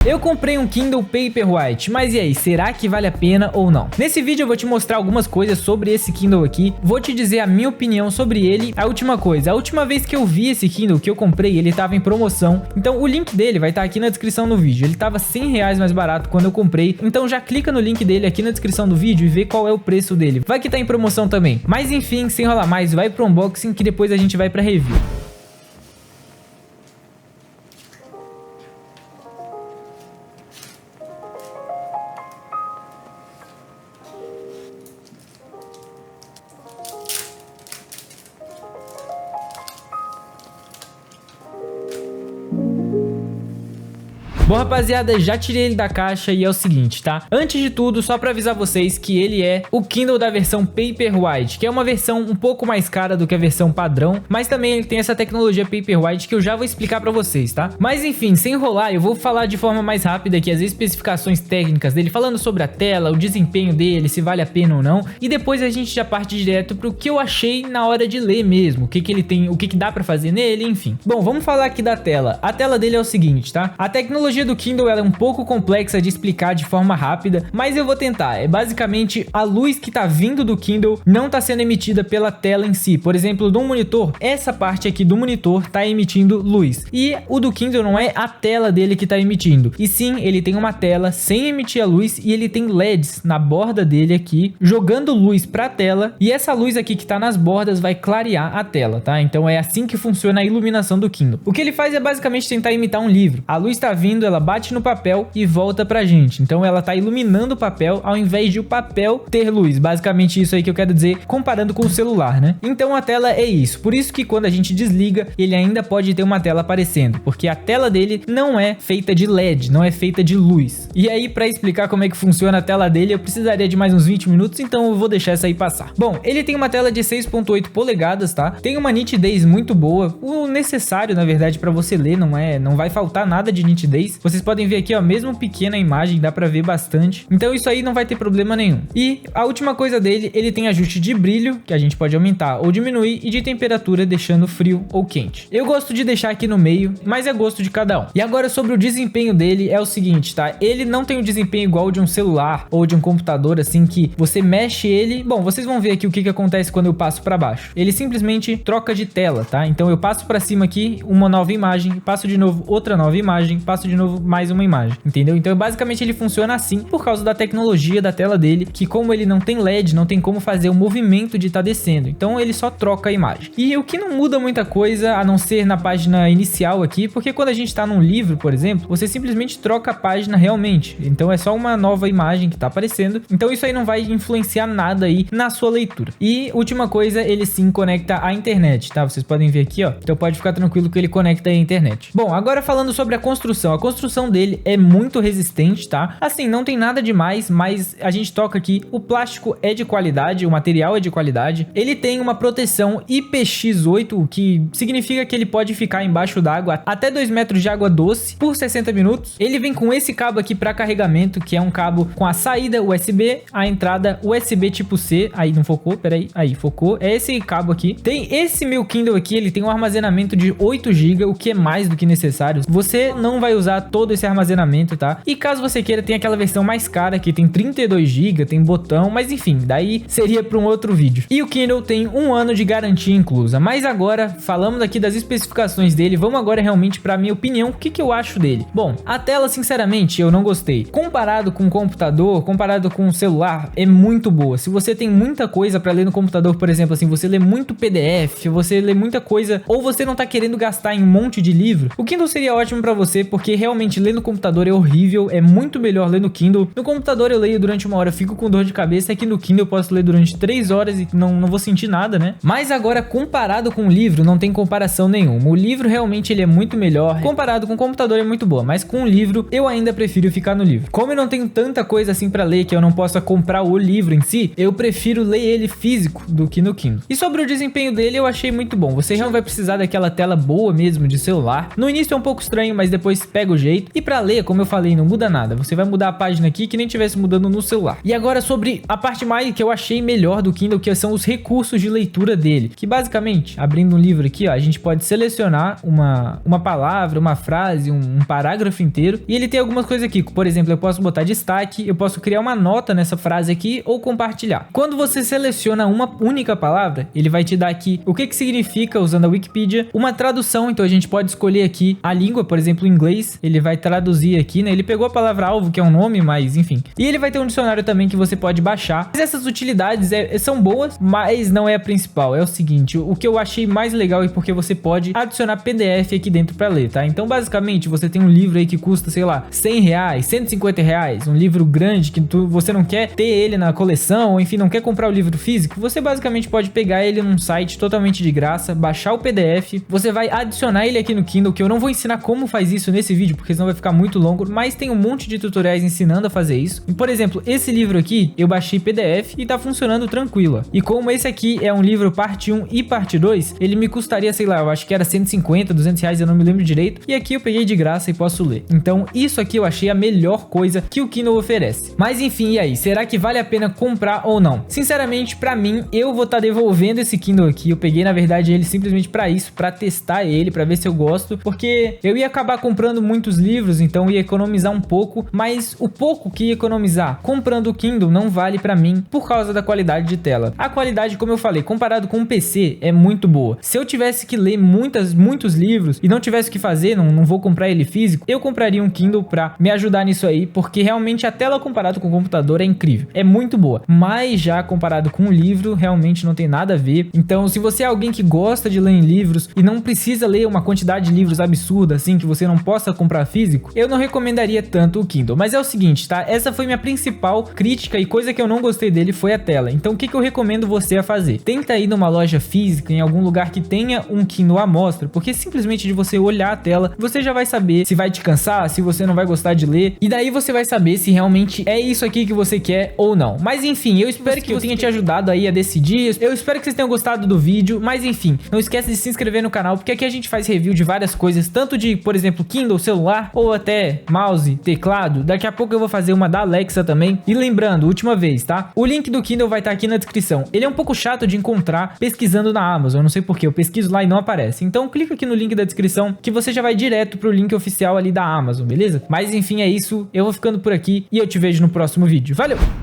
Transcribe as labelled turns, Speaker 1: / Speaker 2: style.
Speaker 1: Eu comprei um Kindle Paperwhite, mas e aí, será que vale a pena ou não? Nesse vídeo eu vou te mostrar algumas coisas sobre esse Kindle aqui, vou te dizer a minha opinião sobre ele. A última vez que eu vi esse Kindle que eu comprei, ele tava em promoção, então o link dele vai estar aqui na descrição do vídeo. Ele tava R$100 mais barato quando eu comprei, então já clica no link dele aqui na descrição do vídeo e vê qual é o preço dele. Vai que tá em promoção também. Mas enfim, sem enrolar mais, vai pro unboxing que depois a gente vai pra review. Bom, rapaziada, já tirei ele da caixa e é o seguinte, tá? Antes de tudo, só pra avisar vocês que ele é o Kindle da versão Paperwhite, que é uma versão um pouco mais cara do que a versão padrão, mas também ele tem essa tecnologia Paperwhite que eu já vou explicar pra vocês, tá? Mas enfim, sem enrolar, eu vou falar de forma mais rápida aqui as especificações técnicas dele, falando sobre a tela, o desempenho dele, se vale a pena ou não, e depois a gente já parte direto pro que eu achei na hora de ler mesmo, o que ele tem, o que dá pra fazer nele, enfim. Bom, vamos falar aqui da tela. A tela dele é o seguinte, tá? A tecnologia do Kindle ela é um pouco complexa de explicar de forma rápida, mas eu vou tentar. É basicamente a luz que tá vindo do Kindle não tá sendo emitida pela tela em si. Por exemplo, no monitor, essa parte aqui do monitor tá emitindo luz. E o do Kindle não é a tela dele que tá emitindo. E sim, ele tem uma tela sem emitir a luz e ele tem LEDs na borda dele aqui, jogando luz pra tela. E essa luz aqui que tá nas bordas vai clarear a tela, tá? Então é assim que funciona a iluminação do Kindle. O que ele faz é basicamente tentar imitar um livro. A luz tá vindo, ela bate no papel e volta pra gente. Então ela tá iluminando o papel ao invés de o papel ter luz. Basicamente isso aí que eu quero dizer, comparando com o celular, né? Então a tela é isso. Por isso que quando a gente desliga, ele ainda pode ter uma tela aparecendo, porque a tela dele não é feita de LED, não é feita de luz. E aí, pra explicar como é que funciona a tela dele, eu precisaria de mais uns 20 minutos, então eu vou deixar essa aí passar. Bom, ele tem uma tela de 6.8 polegadas, tá? Tem uma nitidez muito boa, o necessário, na verdade, pra você ler, não vai faltar nada de nitidez. Vocês podem ver aqui, ó, mesmo pequena imagem, dá pra ver bastante. Então isso aí não vai ter problema nenhum. E a última coisa dele, ele tem ajuste de brilho, que a gente pode aumentar ou diminuir, e de temperatura, deixando frio ou quente. Eu gosto de deixar aqui no meio, mas é gosto de cada um. E agora sobre o desempenho dele, é o seguinte, tá? Ele não tem um desempenho igual de um celular ou de um computador, assim, que você mexe ele... Bom, vocês vão ver aqui o que acontece quando eu passo pra baixo. Ele simplesmente troca de tela, tá? Então eu passo pra cima aqui, uma nova imagem, passo de novo outra nova imagem, passo de novo mais uma imagem, entendeu? Então basicamente ele funciona assim por causa da tecnologia da tela dele, que como ele não tem LED, não tem como fazer o movimento de estar descendo, então ele só troca a imagem. E o que não muda muita coisa, a não ser na página inicial aqui, porque quando a gente tá num livro, por exemplo, você simplesmente troca a página realmente, então é só uma nova imagem que tá aparecendo, então isso aí não vai influenciar nada aí na sua leitura. E última coisa, ele sim conecta à internet, tá? Vocês podem ver aqui, ó, então pode ficar tranquilo que ele conecta à internet. Bom, agora falando sobre a construção dele é muito resistente, tá? Assim, não tem nada demais, mas a gente toca aqui, o plástico é de qualidade, o material é de qualidade, ele tem uma proteção IPX8, o que significa que ele pode ficar embaixo d'água até 2 metros de água doce por 60 minutos. Ele vem com esse cabo aqui para carregamento, que é um cabo com a saída USB, a entrada USB tipo C, aí não focou, peraí, aí focou, é esse cabo aqui. Tem esse meu Kindle aqui, ele tem um armazenamento de 8 GB, o que é mais do que necessário. Você não vai usar todo esse armazenamento, tá? E caso você queira, tem aquela versão mais cara que tem 32 GB, tem botão, mas enfim, daí seria para um outro vídeo. E o Kindle tem 1 ano de garantia inclusa. Mas agora, falamos aqui das especificações dele, vamos agora realmente para minha opinião, o que eu acho dele. Bom, a tela, sinceramente, eu não gostei. Comparado com o computador, comparado com o celular, é muito boa. Se você tem muita coisa para ler no computador, por exemplo, assim, você lê muito PDF, você lê muita coisa, ou você não tá querendo gastar em um monte de livro, o Kindle seria ótimo para você, porque realmente ler no computador é horrível, é muito melhor ler no Kindle. No computador eu leio durante 1 hora, fico com dor de cabeça, aqui no Kindle eu posso ler durante 3 horas e não vou sentir nada, né? Mas agora, comparado com o livro, não tem comparação nenhuma. O livro realmente ele é muito melhor, comparado com o computador é muito boa, mas com o livro eu ainda prefiro ficar no livro. Como eu não tenho tanta coisa assim pra ler que eu não possa comprar o livro em si, eu prefiro ler ele físico do que no Kindle. E sobre o desempenho dele, eu achei muito bom. Você já não vai precisar daquela tela boa mesmo de celular. No início é um pouco estranho, mas depois pega o jeito. E pra ler, como eu falei, não muda nada. Você vai mudar a página aqui que nem tivesse mudando no celular. E agora sobre a parte mais que eu achei melhor do Kindle, que são os recursos de leitura dele. Que basicamente, abrindo um livro aqui, ó, a gente pode selecionar uma palavra, uma frase, um parágrafo inteiro. E ele tem algumas coisas aqui. Por exemplo, eu posso botar destaque, eu posso criar uma nota nessa frase aqui ou compartilhar. Quando você seleciona uma única palavra, ele vai te dar aqui o que significa, usando a Wikipedia, uma tradução. Então a gente pode escolher aqui a língua, por exemplo, em inglês, ele vai traduzir aqui, né? Ele pegou a palavra alvo, que é um nome, mas enfim. E ele vai ter um dicionário também que você pode baixar. Mas essas utilidades são boas, mas não é a principal. É o seguinte, o que eu achei mais legal é porque você pode adicionar PDF aqui dentro para ler, tá? Então basicamente você tem um livro aí que custa, sei lá, 100 reais, 150 reais, um livro grande que você não quer ter ele na coleção, ou enfim, não quer comprar o livro físico, você basicamente pode pegar ele num site totalmente de graça, baixar o PDF, você vai adicionar ele aqui no Kindle, que eu não vou ensinar como faz isso nesse vídeo, porque senão vai ficar muito longo, mas tem um monte de tutoriais ensinando a fazer isso. E, por exemplo, esse livro aqui, eu baixei PDF e tá funcionando tranquilo. E como esse aqui é um livro parte 1 e parte 2, ele me custaria, sei lá, eu acho que era 150, 200 reais, eu não me lembro direito, e aqui eu peguei de graça e posso ler. Então isso aqui eu achei a melhor coisa que o Kindle oferece. Mas enfim, e aí, será que vale a pena comprar ou não? Sinceramente, pra mim, eu vou estar devolvendo esse Kindle aqui. Eu peguei, na verdade, ele simplesmente pra isso, pra testar ele, pra ver se eu gosto, porque eu ia acabar comprando muitos livros, então ia economizar um pouco, mas o pouco que ia economizar comprando o Kindle não vale pra mim por causa da qualidade de tela. A qualidade, como eu falei, comparado com o PC, é muito boa. Se eu tivesse que ler muitos livros e não tivesse o que fazer, não vou comprar ele físico, eu compraria um Kindle pra me ajudar nisso aí, porque realmente a tela comparado com o computador é incrível, é muito boa, mas já comparado com o livro, realmente não tem nada a ver. Então, se você é alguém que gosta de ler em livros e não precisa ler uma quantidade de livros absurda, assim, que você não possa comprar físico, eu não recomendaria tanto o Kindle. Mas é o seguinte, tá? Essa foi minha principal crítica e coisa que eu não gostei dele foi a tela. Então, o que eu recomendo você a fazer? Tenta ir numa loja física, em algum lugar que tenha um Kindle à mostra, porque simplesmente de você olhar a tela, você já vai saber se vai te cansar, se você não vai gostar de ler, e daí você vai saber se realmente é isso aqui que você quer ou não. Mas enfim, eu espero que eu tenha te ajudado aí a decidir. Eu espero que vocês tenham gostado do vídeo, mas enfim, não esquece de se inscrever no canal, porque aqui a gente faz review de várias coisas, tanto de, por exemplo, Kindle, celular, ou até mouse, teclado. Daqui a pouco eu vou fazer uma da Alexa também. E lembrando, última vez, tá? O link do Kindle vai estar aqui na descrição. Ele é um pouco chato de encontrar pesquisando na Amazon, eu não sei porquê, eu pesquiso lá e não aparece. Então clica aqui no link da descrição que você já vai direto pro link oficial ali da Amazon, beleza? Mas enfim, é isso, eu vou ficando por aqui e eu te vejo no próximo vídeo. Valeu!